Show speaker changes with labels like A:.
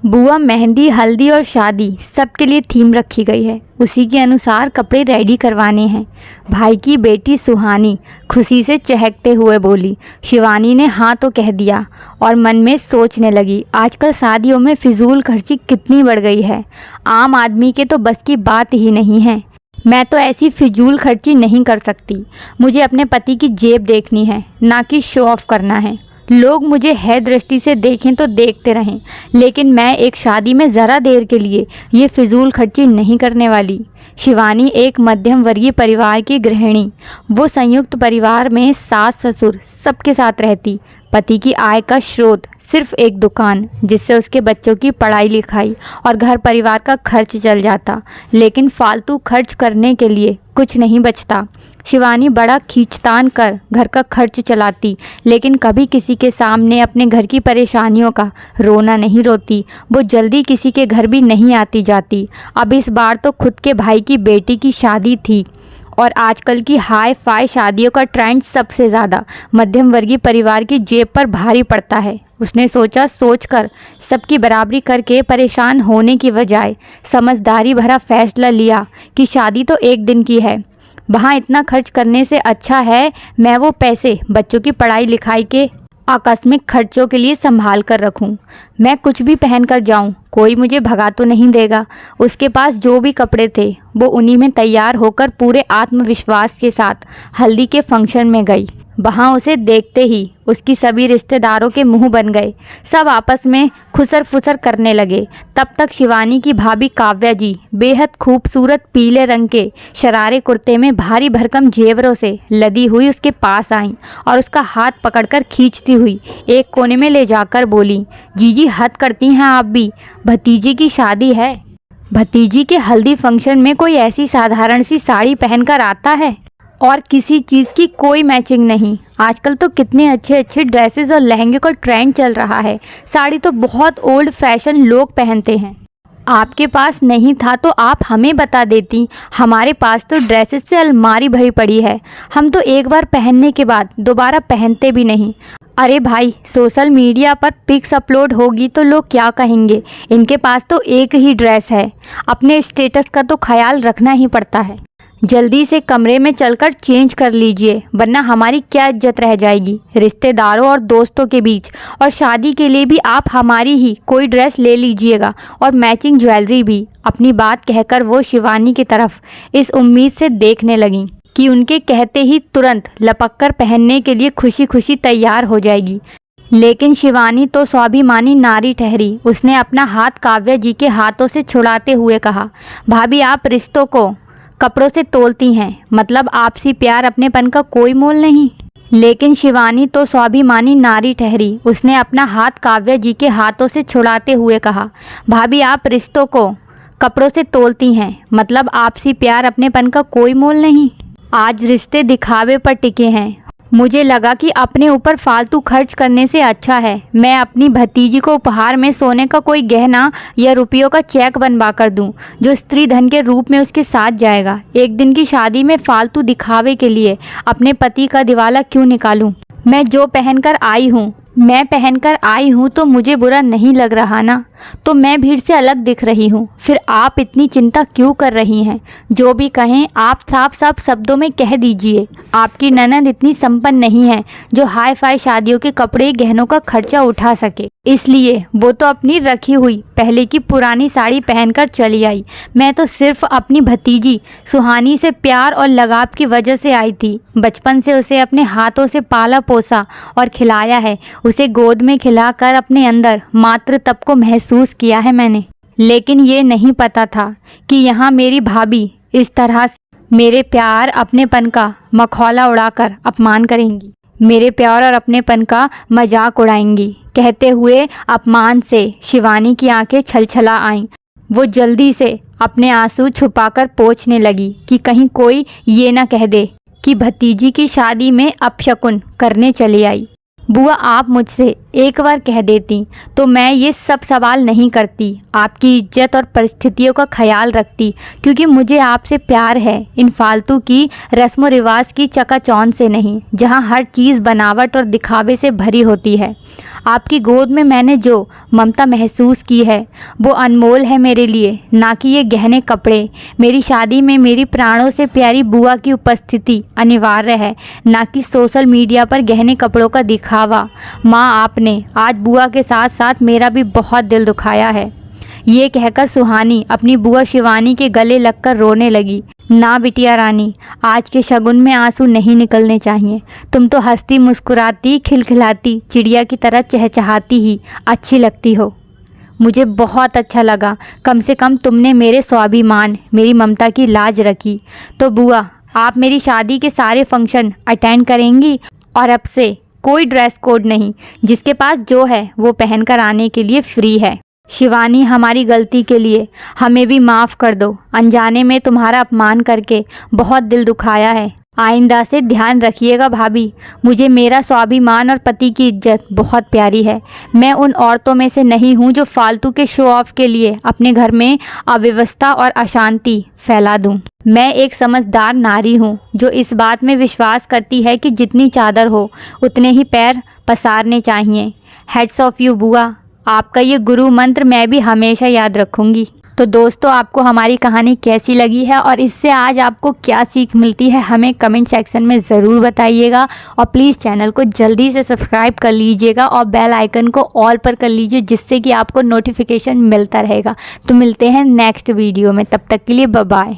A: बुआ मेहंदी, हल्दी और शादी सबके लिए थीम रखी गई है। उसी के अनुसार कपड़े रेडी करवाने हैं। भाई की बेटी सुहानी खुशी से चहकते हुए बोली। शिवानी ने हाँ तो कह दिया और मन में सोचने लगी, आजकल शादियों में फिजूल खर्ची कितनी बढ़ गई है। आम आदमी के तो बस की बात ही नहीं है। मैं तो ऐसी फिजूल खर्ची नहीं कर सकती। मुझे अपने पति की जेब देखनी है, ना कि शो ऑफ करना है। लोग मुझे है दृष्टि से देखें तो देखते रहें, लेकिन मैं एक शादी में ज़रा देर के लिए ये फिजूल खर्ची नहीं करने वाली। शिवानी एक मध्यम वर्गीय परिवार की गृहिणी। वो संयुक्त परिवार में सास ससुर सबके साथ रहती। पति की आय का स्रोत सिर्फ एक दुकान, जिससे उसके बच्चों की पढ़ाई लिखाई और घर परिवार का खर्च चल जाता, लेकिन फालतू खर्च करने के लिए कुछ नहीं बचता। शिवानी बड़ा खींचतान कर घर का खर्च चलाती, लेकिन कभी किसी के सामने अपने घर की परेशानियों का रोना नहीं रोती। वो जल्दी किसी के घर भी नहीं आती जाती। अब इस बार तो खुद के भाई की बेटी की शादी थी, और आजकल की हाई फाई शादियों का ट्रेंड सबसे ज़्यादा मध्यम वर्गीय परिवार की जेब पर भारी पड़ता है। उसने सोचकर सबकी बराबरी करके परेशान होने की बजाय समझदारी भरा फैसला लिया कि शादी तो एक दिन की है। वहाँ इतना खर्च करने से अच्छा है मैं वो पैसे बच्चों की पढ़ाई लिखाई के आकस्मिक खर्चों के लिए संभाल कर रखूं। मैं कुछ भी पहन कर जाऊं, कोई मुझे भगा तो नहीं देगा। उसके पास जो भी कपड़े थे वो उन्हीं में तैयार होकर पूरे आत्मविश्वास के साथ हल्दी के फंक्शन में गई। वहाँ उसे देखते ही उसकी सभी रिश्तेदारों के मुंह बन गए। सब आपस में खुसर फुसर करने लगे। तब तक शिवानी की भाभी काव्या जी बेहद खूबसूरत पीले रंग के शरारे कुर्ते में भारी भरकम जेवरों से लदी हुई उसके पास आईं और उसका हाथ पकड़कर खींचती हुई एक कोने में ले जाकर बोली, जीजी हद करती हैं आप भी, भतीजी की शादी है। भतीजी के हल्दी फंक्शन में कोई ऐसी साधारण सी साड़ी पहनकर आता है, और किसी चीज़ की कोई मैचिंग नहीं। आजकल तो कितने अच्छे अच्छे ड्रेसेस और लहंगे का ट्रेंड चल रहा है। साड़ी तो बहुत ओल्ड फैशन लोग पहनते हैं। आपके पास नहीं था तो आप हमें बता देती। हमारे पास तो ड्रेसेस से अलमारी भरी पड़ी है। हम तो एक बार पहनने के बाद दोबारा पहनते भी नहीं। अरे भाई, सोशल मीडिया पर पिक्स अपलोड होगी तो लोग क्या कहेंगे। इनके पास तो एक ही ड्रेस है। अपने स्टेटस का तो ख्याल रखना ही पड़ता है। जल्दी से कमरे में चलकर चेंज कर लीजिए, वरना हमारी क्या इज्जत रह जाएगी रिश्तेदारों और दोस्तों के बीच। और शादी के लिए भी आप हमारी ही कोई ड्रेस ले लीजिएगा, और मैचिंग ज्वेलरी भी। अपनी बात कहकर वो शिवानी की तरफ इस उम्मीद से देखने लगीं कि उनके कहते ही तुरंत लपक कर पहनने के लिए खुशी खुशी तैयार हो जाएगी। लेकिन शिवानी तो स्वाभिमानी नारी ठहरी। उसने अपना हाथ काव्या जी के हाथों से छुड़ाते हुए कहा, भाभी आप रिश्तों को कपड़ों से तोलती हैं, मतलब आपसी प्यार अपनेपन का कोई मोल नहीं। लेकिन शिवानी तो स्वाभिमानी नारी ठहरी। उसने अपना हाथ काव्या जी के हाथों से छुड़ाते हुए कहा, भाभी आप रिश्तों को कपड़ों से तोलती हैं, मतलब आपसी प्यार अपनेपन का कोई मोल नहीं। आज रिश्ते दिखावे पर टिके हैं। मुझे लगा कि अपने ऊपर फालतू खर्च करने से अच्छा है मैं अपनी भतीजी को उपहार में सोने का कोई गहना या रुपयों का चेक बनवा कर दूं, जो स्त्री धन के रूप में उसके साथ जाएगा। एक दिन की शादी में फालतू दिखावे के लिए अपने पति का दिवाला क्यों निकालूं। मैं पहनकर आई हूँ तो मुझे बुरा नहीं लग रहा ना, तो मैं भीड़ से अलग दिख रही हूँ। फिर आप इतनी चिंता क्यों कर रही हैं। जो भी कहें आप साफ साफ शब्दों में कह दीजिए। आपकी ननद इतनी संपन्न नहीं है जो हाई फाई शादियों के कपड़े गहनों का खर्चा उठा सके, इसलिए वो तो अपनी रखी हुई पहले की पुरानी साड़ी पहनकर चली आई। मैं तो सिर्फ अपनी भतीजी सुहानी से प्यार और लगाव की वजह से आई थी। बचपन से उसे अपने हाथों से पाला पोसा और खिलाया है। उसे गोद में खिलाकर अपने अंदर मातृत्व को महसूस किया है मैंने। लेकिन ये नहीं पता था कि यहाँ मेरी भाभी इस तरह से मेरे प्यार अपनेपन का मखौला उड़ाकर अपमान करेंगी, मेरे प्यार और अपनेपन का मजाक उड़ाएंगी। कहते हुए अपमान से शिवानी की आंखें छलछला आईं। वो जल्दी से अपने आंसू छुपाकर पोंछने लगी कि कहीं कोई ये ना कह दे कि भतीजी की शादी में अपशकुन करने चली आई। बुआ आप मुझसे एक बार कह देती तो मैं ये सब सवाल नहीं करती, आपकी इज्जत और परिस्थितियों का ख्याल रखती, क्योंकि मुझे आपसे प्यार है, इन फालतू की रस्म रिवाज की चकाचौंध से नहीं, जहाँ हर चीज़ बनावट और दिखावे से भरी होती है। आपकी गोद में मैंने जो ममता महसूस की है वो अनमोल है मेरे लिए, ना कि ये गहने कपड़े। मेरी शादी में मेरी प्राणों से प्यारी बुआ की उपस्थिति अनिवार्य है, ना कि सोशल मीडिया पर गहने कपड़ों का दिखावा। माँ, आपने आज बुआ के साथ साथ मेरा भी बहुत दिल दुखाया है। ये कहकर सुहानी अपनी बुआ शिवानी के गले लगकर रोने लगी। ना बिटिया रानी, आज के शगुन में आंसू नहीं निकलने चाहिए। तुम तो हंसती मुस्कुराती खिलखिलाती चिड़िया की तरह चहचहाती ही अच्छी लगती हो। मुझे बहुत अच्छा लगा, कम से कम तुमने मेरे स्वाभिमान, मेरी ममता की लाज रखी। तो बुआ, आप मेरी शादी के सारे फंक्शन अटेंड करेंगी और अब से कोई ड्रेस कोड नहीं, जिसके पास जो है वो पहन कर आने के लिए फ्री है। शिवानी, हमारी गलती के लिए हमें भी माफ़ कर दो। अनजाने में तुम्हारा अपमान करके बहुत दिल दुखाया है। आइंदा से ध्यान रखिएगा भाभी। मुझे मेरा स्वाभिमान और पति की इज्जत बहुत प्यारी है। मैं उन औरतों में से नहीं हूँ जो फालतू के शो ऑफ के लिए अपने घर में अव्यवस्था और अशांति फैला दूँ। मैं एक समझदार नारी हूँ जो इस बात में विश्वास करती है कि जितनी चादर हो उतने ही पैर पसारने चाहिए। हेड्स ऑफ यू बुआ, आपका ये गुरु मंत्र मैं भी हमेशा याद रखूँगी। तो दोस्तों, आपको हमारी कहानी कैसी लगी है और इससे आज आपको क्या सीख मिलती है, हमें कमेंट सेक्शन में ज़रूर बताइएगा। और प्लीज़ चैनल को जल्दी से सब्सक्राइब कर लीजिएगा और बेल आइकन को ऑल पर कर लीजिए, जिससे कि आपको नोटिफिकेशन मिलता रहेगा। तो मिलते हैं नेक्स्ट वीडियो में, तब तक के लिए बाय बाय।